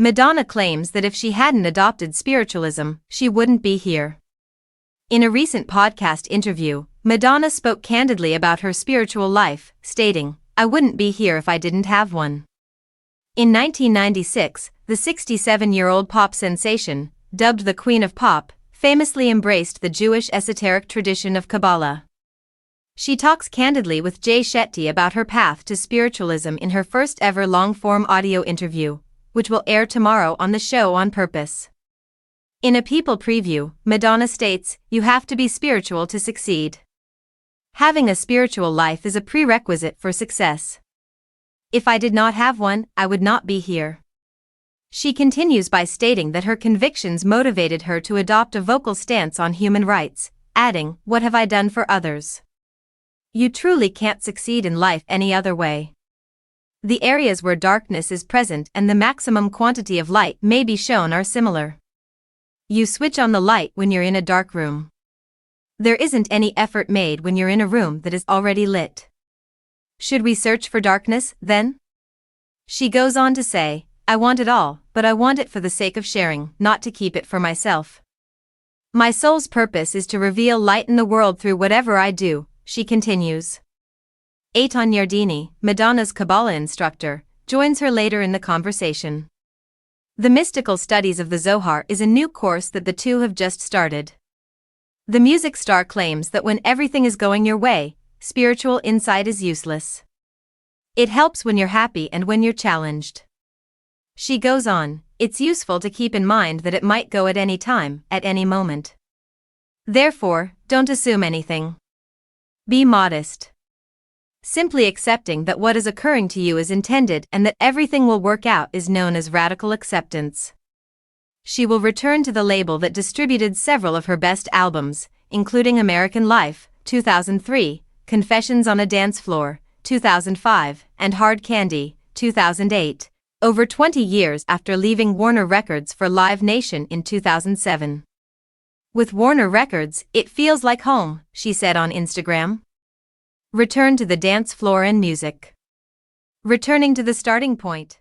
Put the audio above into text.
Madonna claims that if she hadn't adopted spiritualism, she wouldn't be here. In a recent podcast interview, Madonna spoke candidly about her spiritual life, stating, "I wouldn't be here if I didn't have one." In 1996, the 67-year-old pop sensation, dubbed the Queen of Pop, famously embraced the Jewish esoteric tradition of Kabbalah. She talks candidly with Jay Shetty about her path to spiritualism in her first-ever long-form audio interview, which will air tomorrow on the show On Purpose. In a People preview, Madonna states, "You have to be spiritual to succeed. Having a spiritual life is a prerequisite for success. If I did not have one, I would not be here." She continues by stating that her convictions motivated her to adopt a vocal stance on human rights, adding, "What have I done for others? You truly can't succeed in life any other way. The areas where darkness is present and the maximum quantity of light may be shown are similar. You switch on the light when you're in a dark room. There isn't any effort made when you're in a room that is already lit. Should we search for darkness, then?" She goes on to say, "I want it all, but I want it for the sake of sharing, not to keep it for myself. My soul's purpose is to reveal light in the world through whatever I do," she continues. Eitan Yardini, Madonna's Kabbalah instructor, joins her later in the conversation. The Mystical Studies of the Zohar is a new course that the two have just started. The music star claims that when everything is going your way, spiritual insight is useless. It helps when you're happy and when you're challenged. She goes on, "It's useful to keep in mind that it might go at any time, at any moment. Therefore, don't assume anything. Be modest. Simply accepting that what is occurring to you is intended and that everything will work out is known as radical acceptance." She will return to the label that distributed several of her best albums, including American Life, 2003, Confessions on a Dance Floor, 2005, and Hard Candy, 2008, over 20 years after leaving Warner Records for Live Nation in 2007. "With Warner Records, it feels like home," she said on Instagram. Return to the dance floor and music. Returning to the starting point.